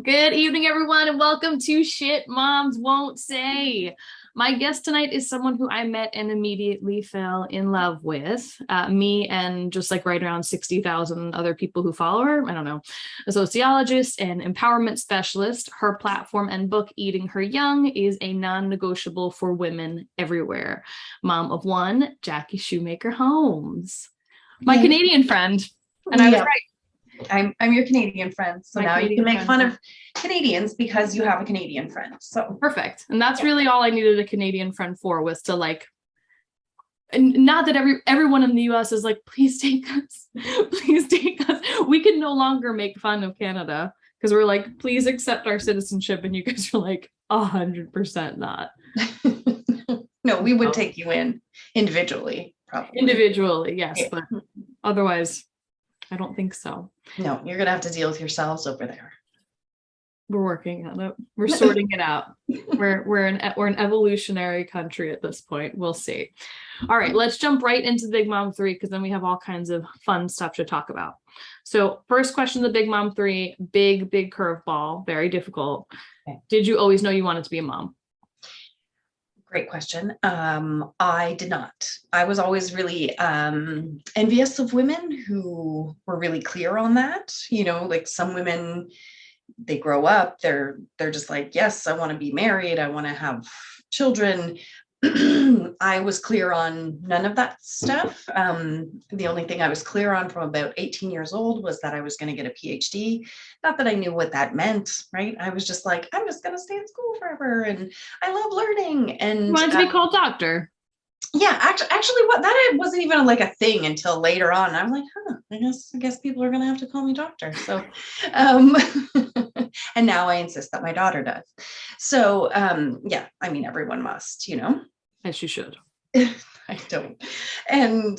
Good evening, everyone, and welcome to Shit Moms Won't Say. My guest tonight is someone who I met and immediately fell in love with. Me and just like right around 60,000 other people who follow her. I don't know. A sociologist and empowerment specialist. Her platform and book, Eating Her Young, is a non-negotiable for women everywhere. Mom of one, Jackie Schoemaker Holmes. My Canadian friend. And I was right. I'm your Canadian friend. So My now Canadian you can make friend. fun of Canadians because you have a Canadian friend. So Perfect. And that's really all I needed a Canadian friend for, was to like, and not that everyone in the US is like, please take us, please take us. We can no longer make fun of Canada because we're like, please accept our citizenship. And you guys are like 100% not. no, we would take you in individually, probably. Individually, yes, but otherwise, I don't think so. No, you're gonna have to deal with yourselves over there. We're working on it. We're sorting it out. We're an evolutionary country at this point. We'll see. All right, let's jump right into Big Mom 3 because then we have all kinds of fun stuff to talk about. So first question, the Big Mom 3, big curveball, very difficult. Okay. Did you always know you wanted to be a mom? Great question. I did not. I was always really envious of women who were really clear on that. You know, like some women, they grow up, they're just like, yes, I want to be married, I want to have children. I was clear on none of that stuff. The only thing I was clear on from about 18 years old was that I was going to get a PhD. Not that I knew what that meant, right? I was just like, I'm just going to stay in school forever, and I love learning. And you wanted to be called doctor. Yeah, actually, what that wasn't even like a thing until later on. I was like, I guess people are going to have to call me doctor. So, and now I insist that my daughter does. So, yeah, I mean, everyone must, you know. As you should. I don't. And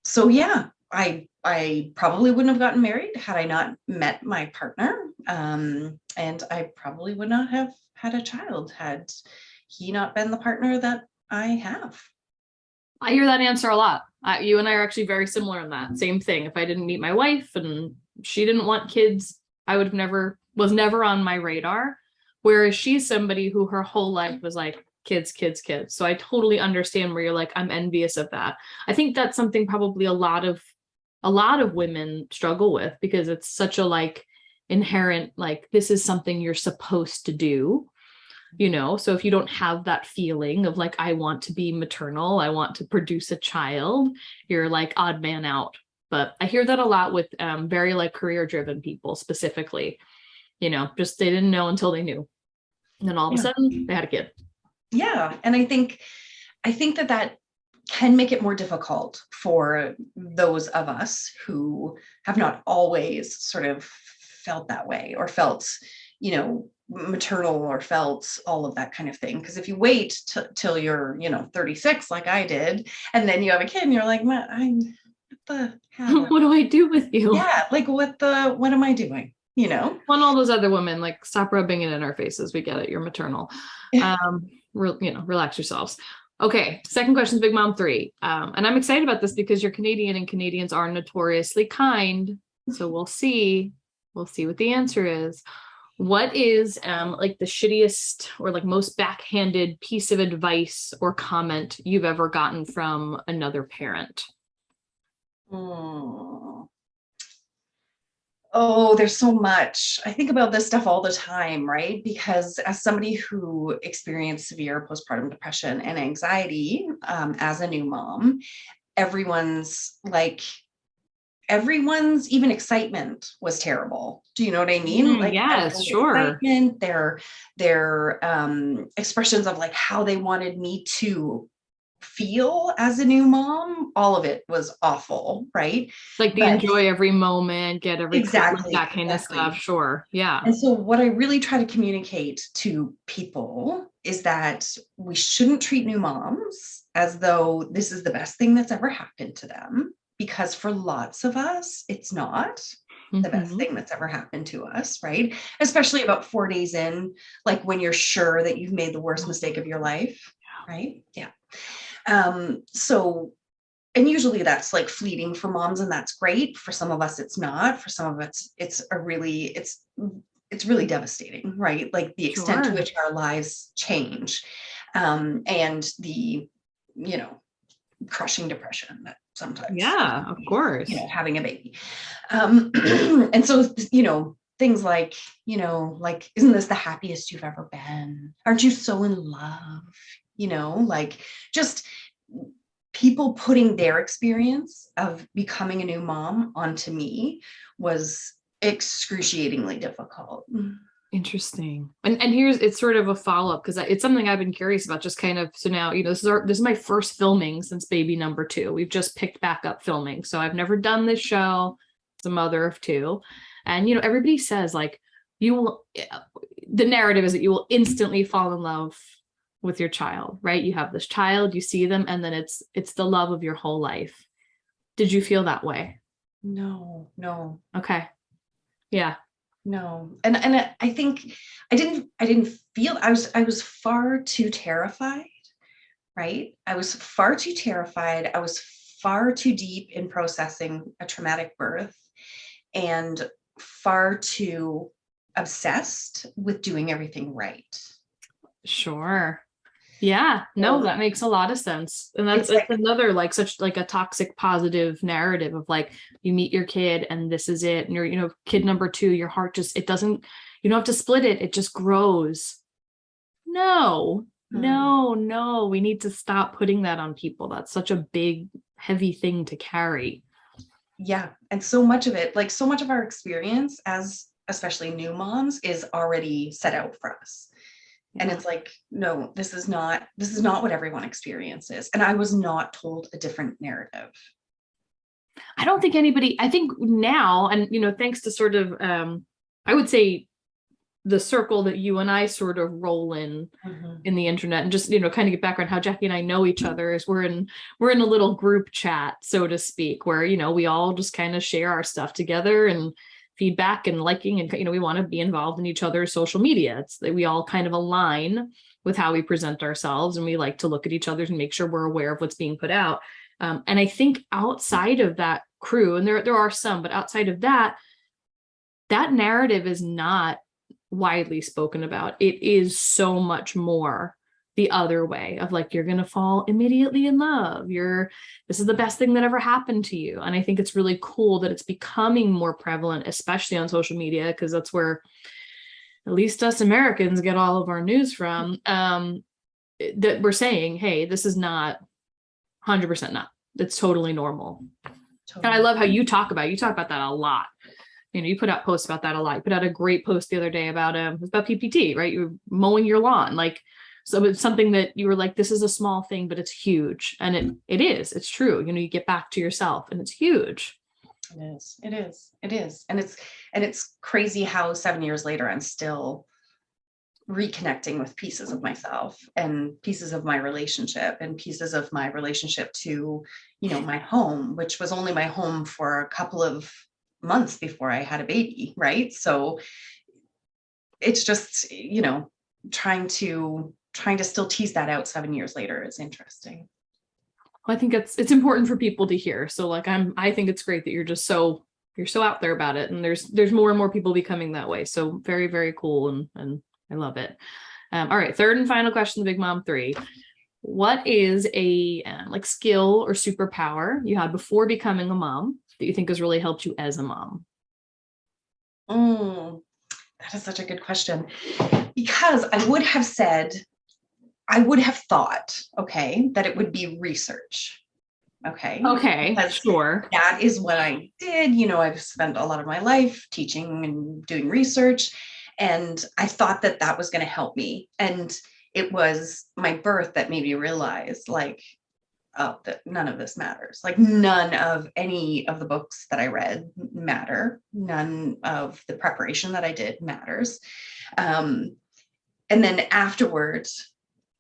so, yeah, I probably wouldn't have gotten married had I not met my partner. And I probably would not have had a child had he not been the partner that I have. I hear that answer a lot. You and I are actually very similar in that. Same thing. If I didn't meet my wife and she didn't want kids, I was never on my radar. Whereas she's somebody who her whole life was like, kids. So I totally understand where you're like, I'm envious of that. I think that's something probably a lot of women struggle with, because it's such a like inherent, like, this is something you're supposed to do. You know, so if you don't have that feeling of like, I want to be maternal, I want to produce a child, you're like odd man out. But I hear that a lot with very like career driven people specifically, you know, just they didn't know until they knew. And then all of a sudden they had a kid. Yeah. And I think that can make it more difficult for those of us who have not always sort of felt that way, or felt, you know, maternal, or felt all of that kind of thing. Because if you wait till you're, you know, 36 like I did, and then you have a kid and you're like, what the hell? What do I do with you? Yeah, like what am I doing? You know? When all those other women, like, stop rubbing it in our faces. We get it. You're maternal. Relax yourselves. Okay, second question is Big Mom 3. And I'm excited about this because you're Canadian and Canadians are notoriously kind. So we'll see what the answer is. What is like the shittiest or like most backhanded piece of advice or comment you've ever gotten from another parent? Oh, there's so much. I think about this stuff all the time, right? Because as somebody who experienced severe postpartum depression and anxiety as a new mom, everyone's even excitement was terrible. Do you know what I mean? Like, yes, sure. Excitement, their expressions of like how they wanted me to feel as a new mom, all of it was awful, right? Like enjoy every moment, get every exactly that kind of stuff. Sure. Yeah. And so what I really try to communicate to people is that we shouldn't treat new moms as though this is the best thing that's ever happened to them, because for lots of us, it's not the best thing that's ever happened to us, right? Especially about 4 days in, like when you're sure that you've made the worst mistake of your life, right? Yeah. So, and usually that's like fleeting for moms, and that's great. For some of us, it's not. For some of us, it's it's really devastating, right? Like the extent to Sure. which our lives change, and the, you know, crushing depression that sometimes, Yeah, of you know, course. having a baby. And so, you know, things like, you know, like, isn't this the happiest you've ever been? Aren't you so in love? You know, like, just people putting their experience of becoming a new mom onto me was excruciatingly difficult. Interesting. And here's, it's sort of a follow-up because it's something I've been curious about, just kind of, so now, you know, this is my first filming since baby number two. We've just picked back up filming. So I've never done this show. It's a mother of two. And you know, everybody says like you will, the narrative is that you will instantly fall in love with your child, right? You have this child, you see them, and then it's the love of your whole life. Did you feel that way? No, no, Okay. Yeah. no. And I think I didn't feel, I was far too terrified, right? I was far too terrified. I was far too deep in processing a traumatic birth, and far too obsessed with doing everything right. Sure. Yeah, no, So that makes a lot of sense. And that's it's it's like, another like such like a toxic positive narrative of like you meet your kid and this is it. And you're, you know, kid number two, your heart just, it doesn't, you don't have to split it, it just grows. No, hmm, no, no. We need to stop putting that on people. That's such a big, heavy thing to carry. yeah. And so much of it, like so much of our experience as especially new moms is already set out for us. And Yeah. it's like, no, this is not what everyone experiences. And I was not told a different narrative. I don't think anybody, I think now, and you know, thanks to sort of I would say the circle that you and I sort of roll Mhm. in the internet, and just, you know, kind of get background how Jackie and I know each other is we're in a little group chat, so to speak, where, you know, we all just kind of share our stuff together and feedback and liking, and you know, we want to be involved in each other's social media. It's that we all kind of align with how we present ourselves, and we like to look at each other's and make sure we're aware of what's being put out. And I think outside of that crew, and there are some, but outside of that, that narrative is not widely spoken about. It is so much more the other way of like, you're going to fall immediately in love. This is the best thing that ever happened to you. And I think it's really cool that it's becoming more prevalent, especially on social media, because that's where at least us Americans get all of our news from. That we're saying, hey, this is not 100% not. It's totally normal. And I Totally. love how you talk about that a lot. You know, you put out posts about that a lot. You put out a great post the other day about PPT, right? You're mowing your lawn. Like, so it's something that you were like, this is a small thing, but it's huge. And it is, it's true. You know, you get back to yourself and it's huge. It is. It is. It is. And it's crazy how 7 years later I'm still reconnecting with pieces of myself and pieces of my relationship and pieces of my relationship to, you know, my home, which was only my home for a couple of months before I had a baby, right? So it's just, you know, trying to still tease that out 7 years later is interesting. I think it's important for people to hear. So like I think it's great that you're so out there about it. And there's more and more people becoming that way. So very, very cool. And I love it. All right. Third and final question, the Big Mom 3. What is a like skill or superpower you had before becoming a mom that you think has really helped you as a mom? Mm, that is such a good question, because I would have thought, okay, that it would be research. Okay. Okay, Because sure. that is what I did. You know, I've spent a lot of my life teaching and doing research, and I thought that that was going to help me. And it was my birth that made me realize, like, oh, that none of this matters. Like, none of any of the books that I read matter. None of the preparation that I did matters. Um, and then afterwards,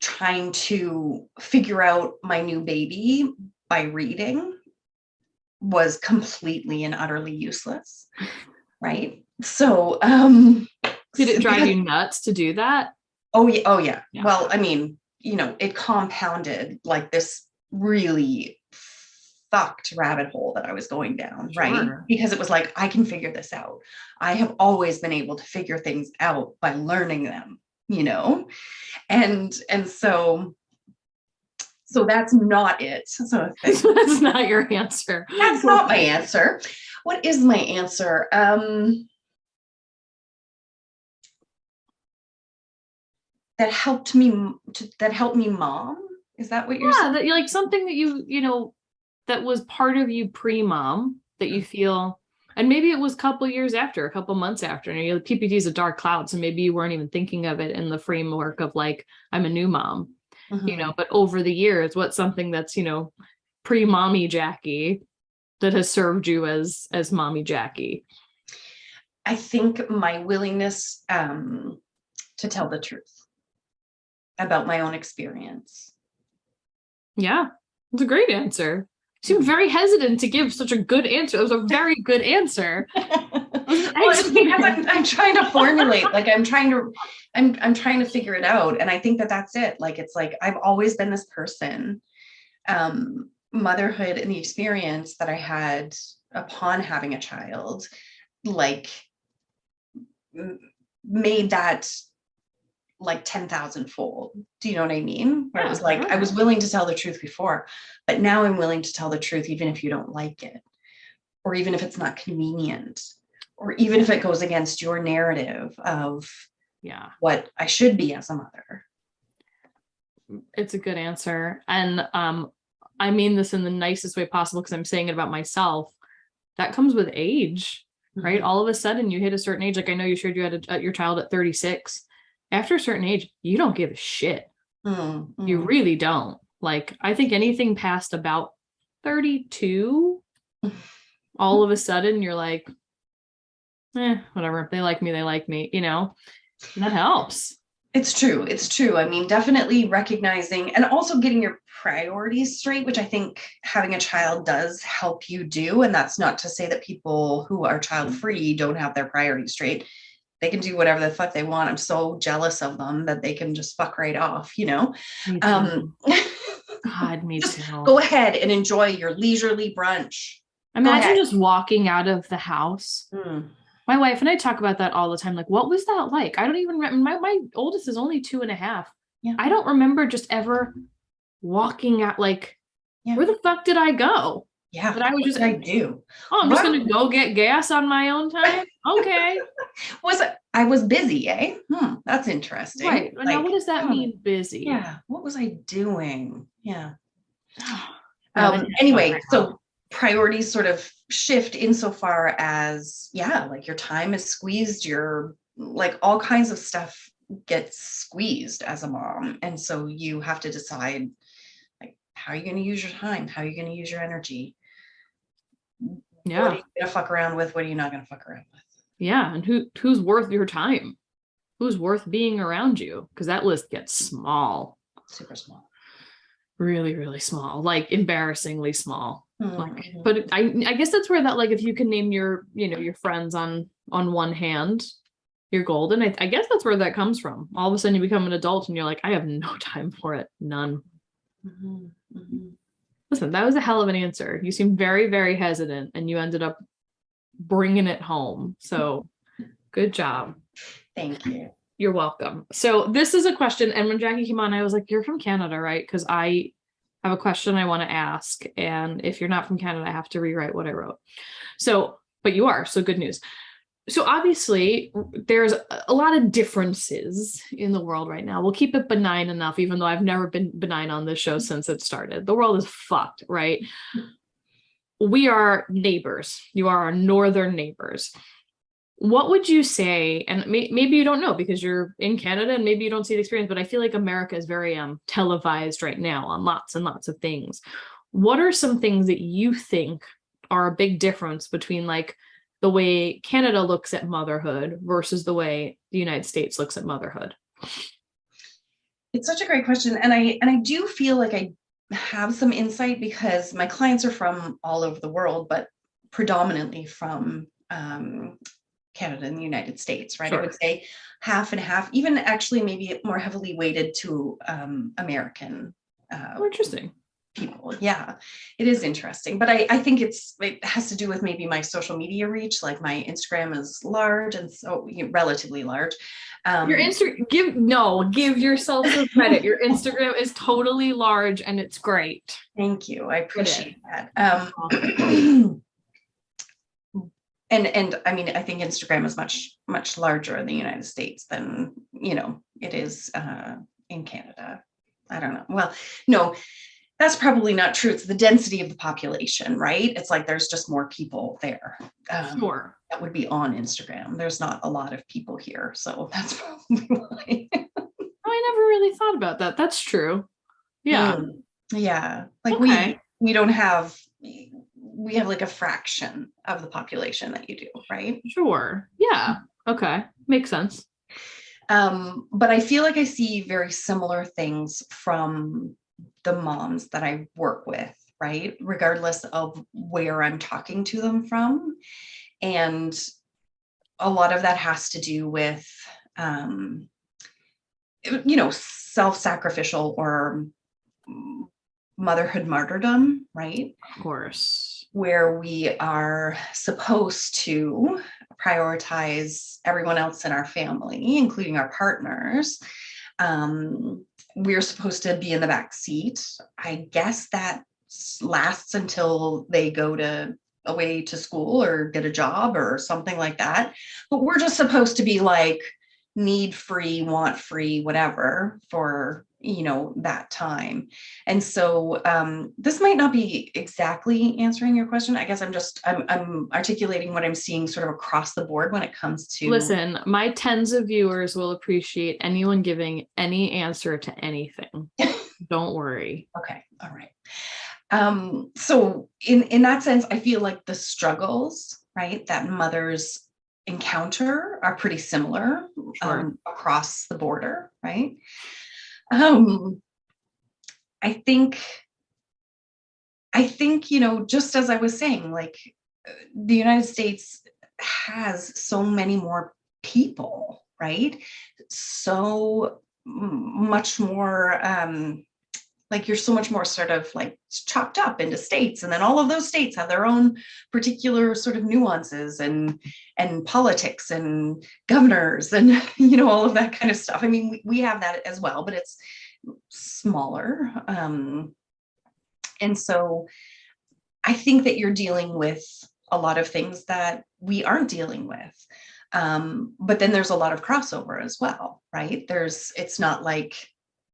trying to figure out my new baby by reading was completely and utterly useless, right? So Did it drive because, you nuts to do that? oh yeah, oh yeah. Yeah. Well, I mean, you know, it compounded like this really fucked rabbit hole that I was going down, Sure. right? Because it was like, I can figure this out. I have always been able to figure things out by learning them, you know? And so that's not it. So that's not your answer. That's not my answer. What is my answer? That helped me mom. Is that what you're saying? That like something that you know, that was part of you pre-mom that you feel, and maybe it was a couple years after, a couple months after, and you know, PPD is a dark cloud. So maybe you weren't even thinking of it in the framework of like, I'm a new mom, you know, but over the years, what's something that's, you know, pre-mommy Jackie that has served you as mommy Jackie? I think my willingness to tell the truth about my own experience. Yeah, it's a great answer. You seem very hesitant to give such a good answer. It was a very good answer. It's because I'm trying to formulate, like I'm trying to figure it out. And I think that's it. Like, it's like, I've always been this person. Motherhood and the experience that I had upon having a child, like made that like 10,000 fold. Do you know what I mean? Where it was like, I was willing to tell the truth before, but now I'm willing to tell the truth, even if you don't like it, or even if it's not convenient, or even if it goes against your narrative of what I should be as a mother. It's a good answer. And I mean this in the nicest way possible, because I'm saying it about myself. That comes with age, right? All of a sudden you hit a certain age. Like, I know you shared you had your child at 36. After a certain age, you don't give a shit. You really don't. Like, I think anything past about 32, all of a sudden you're like, whatever. If they like me, they like me, you know, and that helps. It's true. It's true. I mean, definitely recognizing and also getting your priorities straight, which I think having a child does help you do. And that's not to say that people who are child free don't have their priorities straight. They can do whatever the fuck they want. I'm so jealous of them that they can just fuck right off, you know? Me too. God, me just too. Go ahead and enjoy your leisurely brunch. Imagine just walking out of the house. My wife and I talk about that all the time. Like, what was that like? I don't even remember. My oldest is only 2.5. Yeah. I don't remember just ever walking out. Like, where the fuck did I go? Yeah. But I was just, I do. Oh, I'm just going to go get gas on my own time. Okay. I was busy, eh? That's interesting. Right. Like, now, what does that mean, busy? Yeah. What was I doing? Yeah. Anyway, so priorities sort of shift insofar as, like your time is squeezed, your like all kinds of stuff gets squeezed as a mom. And so you have to decide, like, how are you going to use your time? How are you going to use your energy? What are you going to fuck around with? What are you not going to fuck around with? Yeah. And who's worth your time? Who's worth being around you? Because that list gets small. Super small. Really, really small, like embarrassingly small. Like, but I guess that's where that, like, if you can name your, you know, your friends on one hand, you're golden. I guess that's where that comes from. All of a sudden you become an adult and you're like, I have no time for it. None. Listen, that was a hell of an answer. You seem very, very hesitant and you ended up bringing it home. So good job. Thank you. You're welcome. So this is a question. And when Jackie came on, I was like, you're from Canada, right? Because I have a question I want to ask. And if you're not from Canada, I have to rewrite what I wrote. So, but you are. So good news. So obviously there's a lot of differences in the world right now. We'll keep it benign enough, even though I've never been benign on this show since it started. The world is fucked, right? We are neighbors. You are our northern neighbors. What would you say, and maybe you don't know because you're in Canada and maybe you don't see the experience, but I feel like America is very televised right now on lots and lots of things. What are some things that you think are a big difference between like the way Canada looks at motherhood versus the way the United States looks at motherhood? It's such a great question. And I do feel like I have some insight because my clients are from all over the world, but predominantly from Canada and the United States, right? Sure. I would say half and half, even actually maybe more heavily weighted to American. Interesting. people. Yeah, it is interesting. But I think it has to do with maybe my social media reach. Like my Instagram is large, and so relatively large. Your give yourself some credit. Your Instagram is totally large and it's great. Thank you. I appreciate that. And I mean, I think Instagram is much larger in the United States than, it is in Canada. I don't know. Well, no, that's probably not true. It's the density of the population, right? It's like there's just more people there. Sure. That would be on Instagram. There's not a lot of people here. So that's probably why. I never really thought about that. That's true. Yeah. Yeah. Like okay. we don't have, we have like a fraction of the population that you do, right? Sure. Yeah. Okay. Makes sense. But I feel like I see very similar things from the moms that I work with, right? Regardless of where I'm talking to them from. And a lot of that has to do with, self-sacrificial or motherhood martyrdom, right? Of course. Where we are supposed to prioritize everyone else in our family, including our partners. We're supposed to be in the back seat. I guess that lasts until they go away to school or get a job or something like that. But we're just supposed to be like need free, want free, whatever for, that time. And so this might not be exactly answering your question. I guess I'm articulating what I'm seeing sort of across the board when it comes to. Listen, my tens of viewers will appreciate anyone giving any answer to anything. Don't worry. Okay. All right. So in that sense, I feel like the struggles, right, that mothers encounter are pretty similar. Sure. Across the border, right? I think, just as I was saying, like the United States has so many more people, right? So much more, like you're so much more sort of like chopped up into states. And then all of those states have their own particular sort of nuances and politics and governors and, all of that kind of stuff. I mean, we have that as well, but it's smaller. And so I think that you're dealing with a lot of things that we aren't dealing with. But then there's a lot of crossover as well, right? It's not like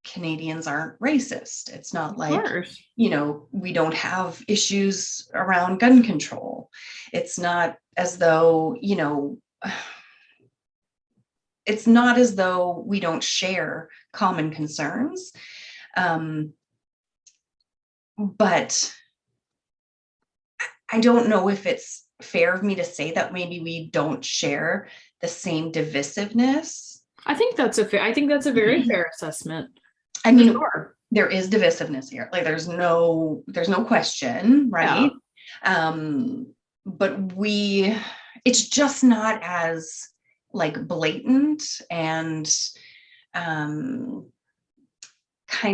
Canadians aren't racist. It's not like, we don't have issues around gun control. It's not as though, it's not as though we don't share common concerns. But I don't know if it's fair of me to say that maybe we don't share the same divisiveness. I think that's a very fair assessment. I mean, sure. There is divisiveness here. Like there's no question, right? Yeah. But it's just not as like blatant and kind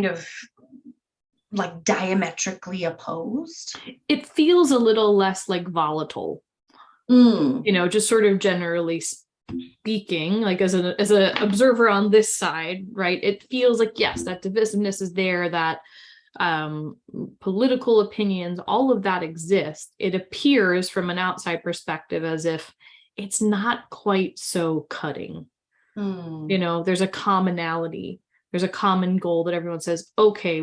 of like diametrically opposed. It feels a little less like volatile, just sort of generally speaking, like as an observer on this side, right? It feels like, yes, that divisiveness is there, that political opinions, all of that exists. It appears from an outside perspective as if it's not quite so cutting. There's a commonality. There's a common goal that everyone says, okay,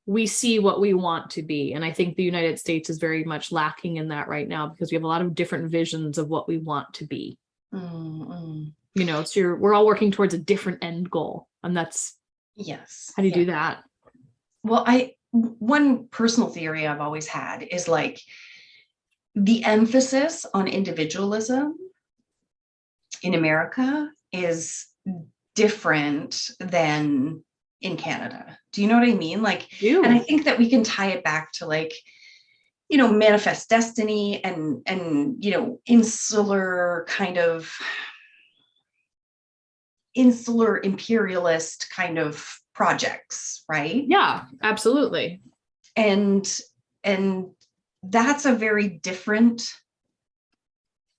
we see what we want to be. And I think the United States is very much lacking in that right now because we have a lot of different visions of what we want to be. So we're all working towards a different end goal. And that's, yes. How do you do that? Well, one personal theory I've always had is like the emphasis on individualism in America is different than in Canada. Do you know what I mean? Like, and I think that we can tie it back to like, manifest destiny and insular imperialist kind of projects, right? Yeah, absolutely. and and that's a very different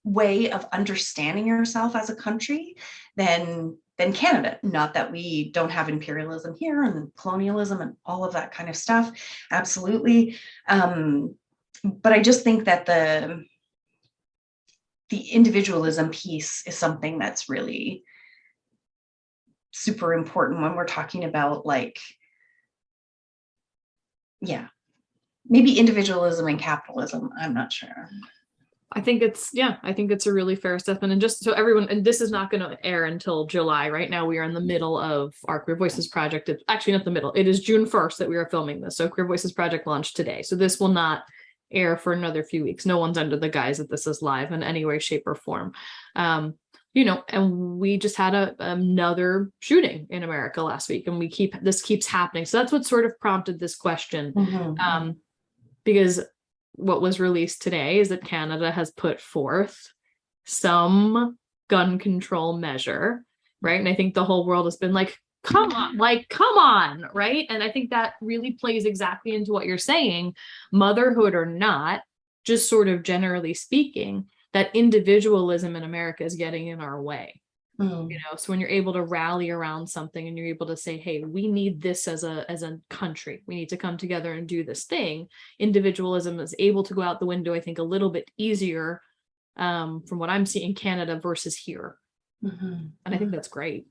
way of understanding yourself as a country than Canada. Not that we don't have imperialism here and colonialism and all of that kind of stuff. Absolutely. But I just think that the individualism piece is something that's really super important when we're talking about, like, yeah, maybe individualism and capitalism. I'm not sure. I think it's a really fair assessment. And just so everyone, and this is not going to air until July. Right now, we are in the middle of our Queer Voices project. It's actually not the middle. It is June 1st that we are filming this. So Queer Voices project launched today. So this will not air for another few weeks. No one's under the guise that this is live in any way, shape, or form. And we just had another shooting in America last week, and this keeps happening. So that's what sort of prompted this question. Mm-hmm. Because what was released today is that Canada has put forth some gun control measure, right? And I think the whole world has been like, come on, right? And I think that really plays exactly into what you're saying, motherhood or not, just sort of generally speaking, that individualism in America is getting in our way. So when you're able to rally around something and you're able to say, hey, we need this as a country, we need to come together and do this thing, individualism is able to go out the window, I think, a little bit easier from what I'm seeing in Canada versus here. And I think that's great.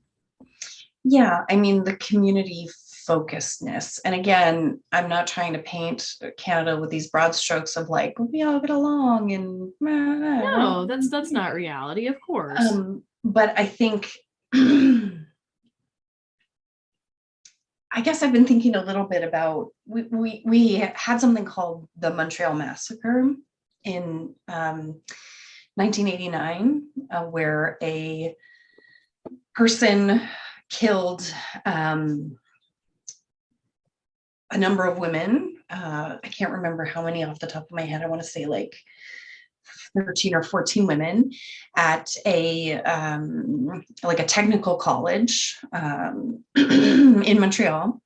Yeah, I mean, the community focusedness. And again, I'm not trying to paint Canada with these broad strokes of like, we all get along and no, that's not reality, of course. But I think I guess I've been thinking a little bit about, we had something called the Montreal Massacre in 1989, where a person killed a number of women. I can't remember how many off the top of my head. I want to say like 13 or 14 women at a technical college in Montreal.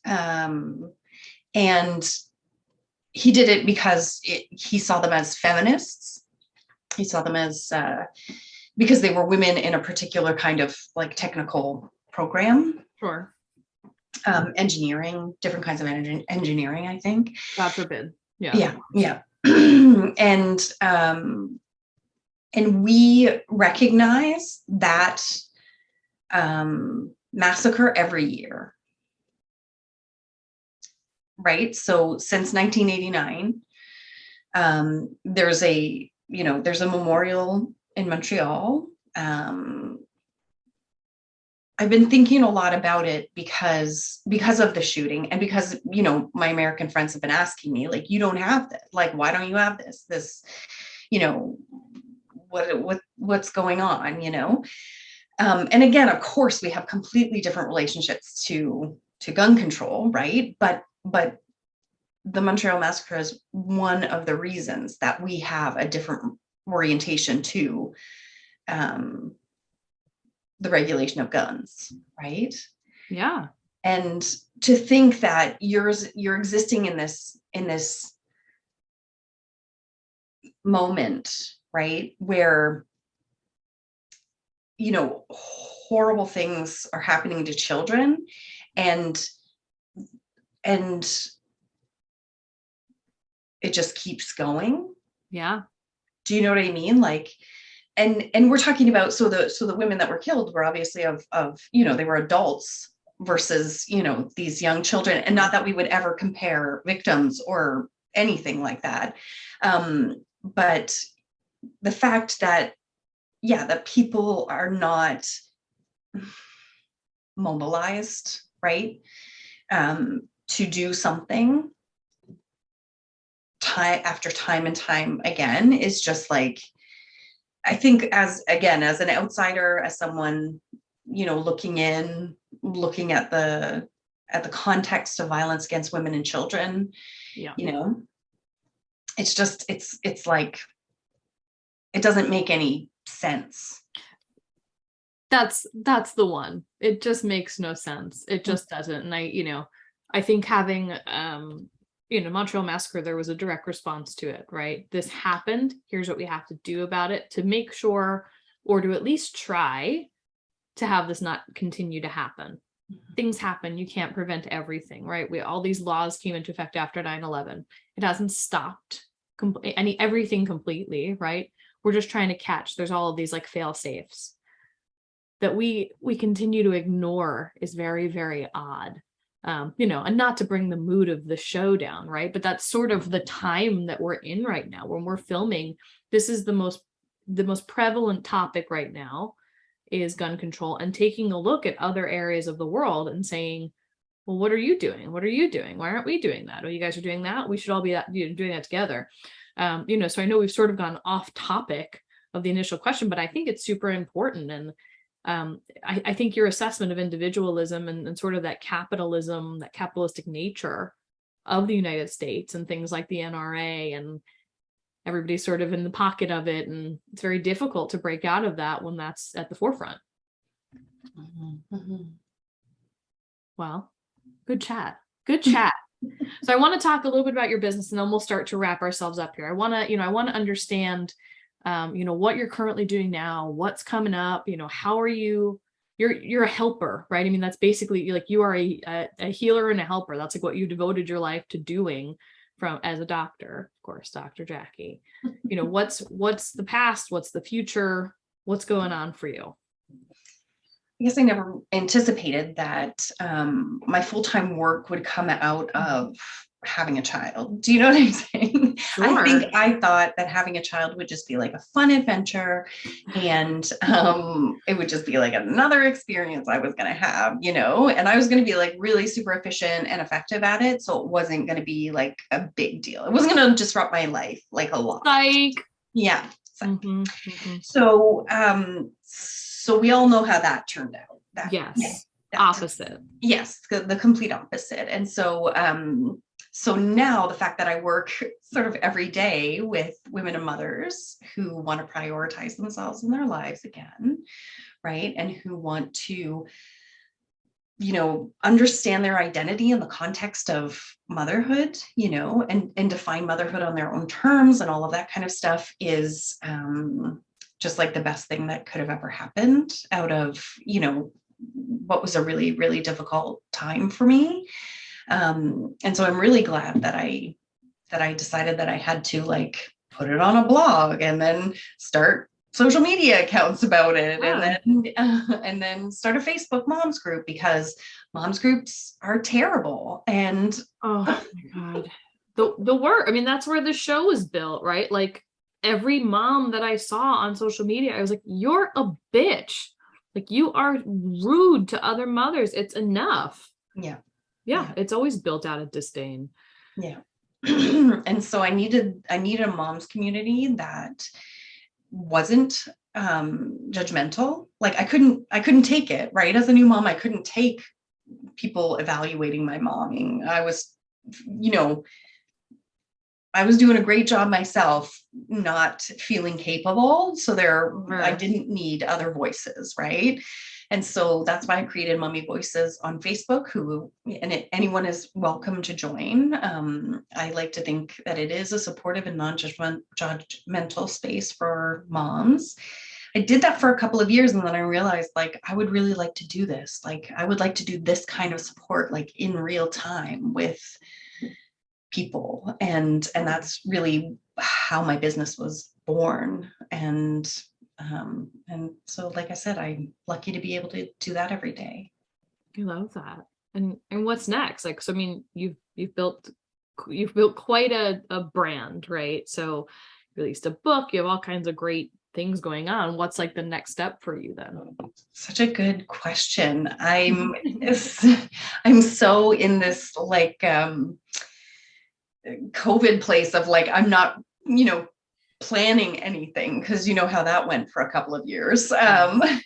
And he did it because he saw them as feminists. He saw them as because they were women in a particular kind of like technical program. Sure. Engineering, different kinds of engineering, I think. God forbid. Yeah. And we recognize that massacre every year, right? So since 1989, there's a memorial in Montreal. I've been thinking a lot about it because of the shooting, and because, my American friends have been asking me, like, you don't have this, like, why don't you have this, what's going on, and again, of course, we have completely different relationships to gun control, right? But the Montreal Massacre is one of the reasons that we have a different orientation to the regulation of guns, right? Yeah. And to think that you're existing in this moment, right, where horrible things are happening to children, and it just keeps going. Yeah. Do you know what I mean? Like, and we're talking about, so the women that were killed were obviously of they were adults versus these young children, and not that we would ever compare victims or anything like that, but the fact that that people are not mobilized, right, to do something time after time and time again is just like, I think as an outsider, as someone, looking at the context of violence against women and children, it's just, it's like, it doesn't make any sense. That's the one. It just makes no sense. It just doesn't. And I I think having, Montreal Massacre, there was a direct response to it, right? This happened. Here's what we have to do about it to make sure, or to at least try to have this not continue to happen. Things happen. You can't prevent everything, right? All these laws came into effect after 9/11. It hasn't stopped everything completely, right? We're just trying to catch. There's all of these like fail safes that we continue to ignore is very, very odd. And not to bring the mood of the show down, right? But that's sort of the time that we're in right now when we're filming. This is the most prevalent topic right now is gun control, and taking a look at other areas of the world and saying, well, what are you doing? What are you doing? Why aren't we doing that? Oh, you guys are doing that. We should all be doing that together. So I know we've sort of gone off topic of the initial question, but I think it's super important. And I think your assessment of individualism and sort of that capitalism, that capitalistic nature of the United States and things like the NRA, and everybody's sort of in the pocket of it. And it's very difficult to break out of that when that's at the forefront. Mm-hmm. Well, good chat. Good chat. So I want to talk a little bit about your business, and then we'll start to wrap ourselves up here. I want to understand, what you're currently doing now, what's coming up, how are you're a helper, right? I mean, that's basically like you are a healer and a helper. That's like what you devoted your life to doing as a doctor, of course, Dr. Jackie. What's the past? What's the future? What's going on for you? I guess I never anticipated that my full-time work would come out of having a child. Do you know what I'm saying? Sure. I thought that having a child would just be like a fun adventure, and it would just be like another experience I was going to have, and I was going to be like really super efficient and effective at it. So it wasn't going to be like a big deal. It wasn't going to disrupt my life like a lot. Like, yeah. Mm-hmm, mm-hmm. So we all know how that turned out. Opposite. Yes, the complete opposite. And so now the fact that I work sort of every day with women and mothers who want to prioritize themselves in their lives again, right? And who want to, understand their identity in the context of motherhood, and define motherhood on their own terms and all of that kind of stuff is just like the best thing that could have ever happened out of, what was a really, really difficult time for me. And so I'm really glad that I decided that I had to like put it on a blog and then start social media accounts about it, and then start a Facebook moms group, because moms groups are terrible. And oh my God, the work. I mean, that's where the show is built, right? Like every mom that I saw on social media, I was like, you're a bitch. Like you are rude to other mothers. It's enough. Yeah. It's always built out of disdain. Yeah. And so I needed a mom's community that wasn't judgmental. Like I couldn't take it, right? As a new mom, I couldn't take people evaluating my momming. I was doing a great job myself, not feeling capable. So I didn't need other voices, right? And so that's why I created Mommy Voices on Facebook, anyone is welcome to join. I like to think that it is a supportive and non-judgmental space for moms. I did that for a couple of years, and then I realized like, I would really like to do this. Like I would like to do this kind of support, like in real time with people. And that's really how my business was born. And so, like I said, I'm lucky to be able to do that every day. I love that. And what's next? Like, so I mean, you've built quite a brand, right? So you released a book, you have all kinds of great things going on. What's like the next step for you then? Such a good question. I'm so in this like COVID place of like, I'm not, planning anything, because you know how that went for a couple of years. But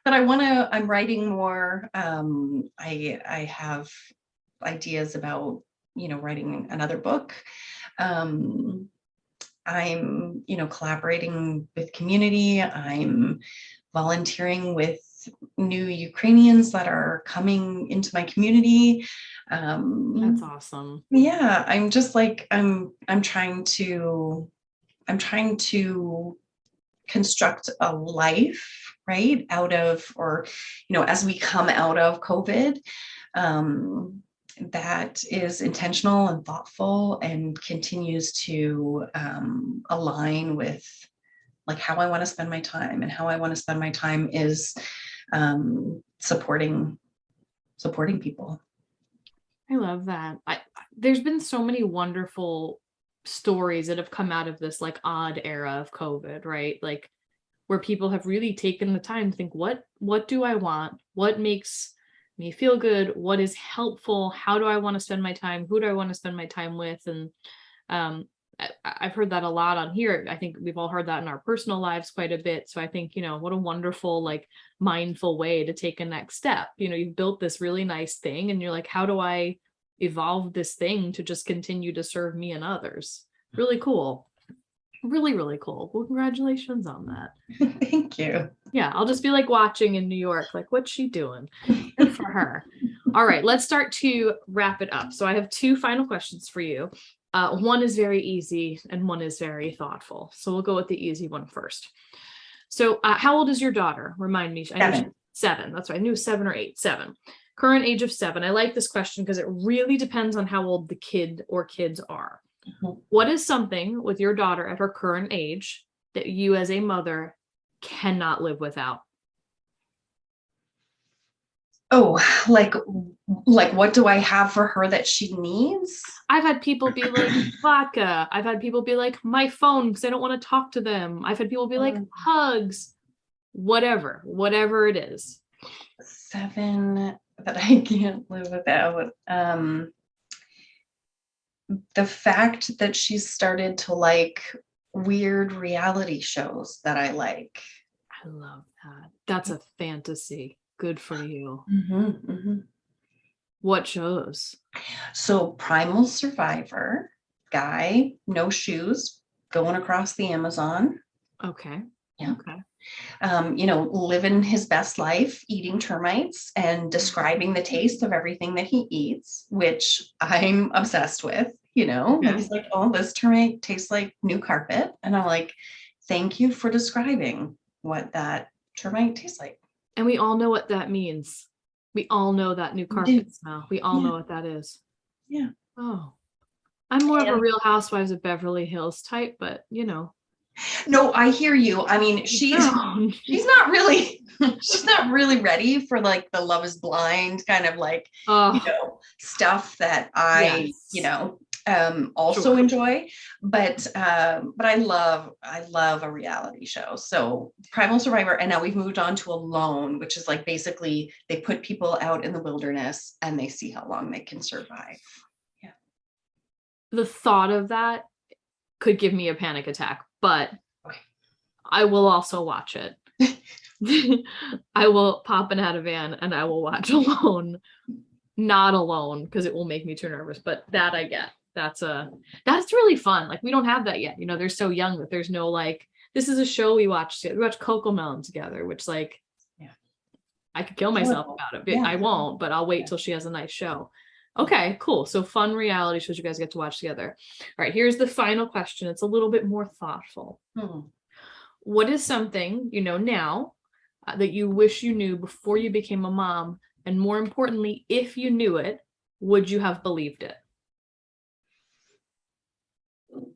I'm writing more. I have ideas about, writing another book. I'm, collaborating with community. I'm volunteering with new Ukrainians that are coming into my community. That's awesome. Yeah, I'm just like, I'm trying to construct a life, right, out of, or, as we come out of COVID, that is intentional and thoughtful and continues to align with like how I want to spend my time, and how I want to spend my time is supporting people. I love that. There's been so many wonderful stories that have come out of this like odd era of COVID, right? Like where people have really taken the time to think, what do I want? What makes me feel good? What is helpful? How do I want to spend my time? Who do I want to spend my time with? And I've heard that a lot on here. I think we've all heard that in our personal lives quite a bit. So I think, what a wonderful, like mindful way to take a next step. You've built this really nice thing and you're like, how do I evolve this thing to just continue to serve me and others? Really cool. Really, really cool. Well, congratulations on that. Thank you. Yeah, I'll just be like watching in New York, like, what's she doing? Good for her. All right, let's start to wrap it up. So I have 2 final questions for you. One is very easy and one is very thoughtful. So we'll go with the easy one first. So how old is your daughter? Remind me. 7. 7. That's right. I knew 7 or 8. 7. Current age of 7. I like this question because it really depends on how old the kid or kids are. Mm-hmm. What is something with your daughter at her current age that you as a mother cannot live without? Oh, like what do I have for her that she needs? I've had people be like vodka. I've had people be like my phone because I don't want to talk to them. I've had people be like hugs, whatever it is. 7 that I can't live without. The fact that she's started to like weird reality shows that I like. I love that. That's a fantasy. Good for you. Mm-hmm, mm-hmm. What shows? So Primal Survivor, guy, no shoes, going across the Amazon. Okay. Yeah. Okay. Living his best life, eating termites and describing the taste of everything that he eats, which I'm obsessed with, And he's like, oh, this termite tastes like new carpet. And I'm like, thank you for describing what that termite tastes like. And we all know what that means. We all know that new carpet smell. We all know what that is. Yeah. Oh, I'm more of a Real Housewives of Beverly Hills type, but No, I hear you. I mean, she's not really ready for like the Love is Blind kind of like, stuff that I, also enjoy, but I love a reality show. So Primal Survivor, and now we've moved on to Alone, which is like basically they put people out in the wilderness and they see how long they can survive. Yeah. The thought of that could give me a panic attack, but I will also watch it. I will pop an Ativan and I will watch Alone, not Alone, because it will make me too nervous, but that I get. That's really fun. Like we don't have that yet. They're so young that there's no like, this is a show we watched. We watched Cocomelon together, which like, I could kill myself about it. Yeah. I won't, but I'll wait till she has a nice show. Okay, cool. So fun reality shows you guys get to watch together. All right, here's the final question. It's a little bit more thoughtful. What is something now that you wish you knew before you became a mom? And more importantly, if you knew it, would you have believed it?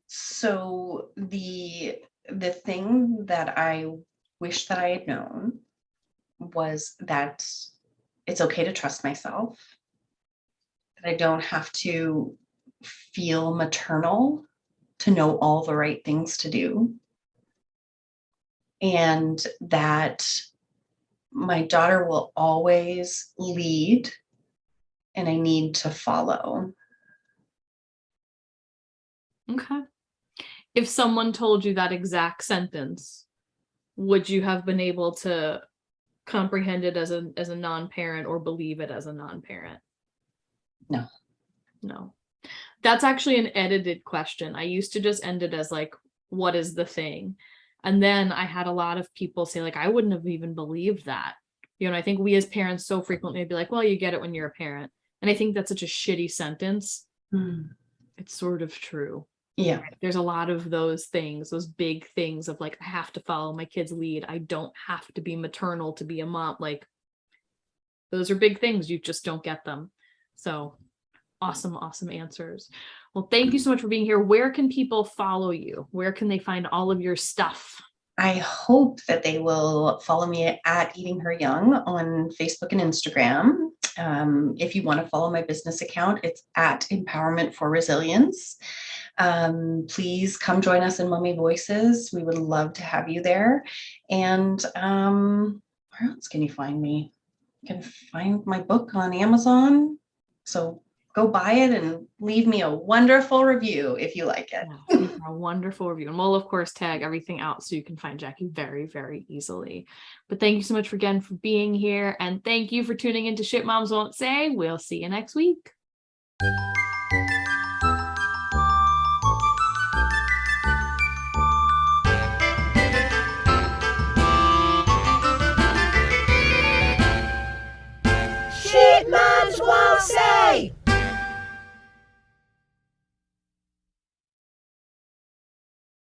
So the thing that I wish that I had known was that it's okay to trust myself, that I don't have to feel maternal to know all the right things to do, and that my daughter will always lead and I need to follow. Okay. If someone told you that exact sentence, would you have been able to comprehend it as a non-parent or believe it as a non-parent? No. That's actually an edited question. I used to just end it as like, what is the thing? And then I had a lot of people say like, I wouldn't have even believed that, I think we as parents so frequently be like, well, you get it when you're a parent. And I think that's such a shitty sentence. It's sort of true. Yeah. There's a lot of those things, those big things of like, I have to follow my kid's lead. I don't have to be maternal to be a mom. Like, those are big things. You just don't get them. So awesome answers. Well, thank you so much for being here. Where can people follow you? Where can they find all of your stuff? I hope that they will follow me at Eating Her Young on Facebook and Instagram. If you want to follow my business account, it's at Empowerment for Resilience. Please come join us in Mommy Voices. We would love to have you there. And where else can you find me? You can find my book on Amazon. So go buy it and leave me a wonderful review if you like it. Yeah, a wonderful review. And we'll, of course, tag everything out so you can find Jackie very, very easily. But thank you so much again for being here. And thank you for tuning into Shit Moms Won't Say. We'll see you next week.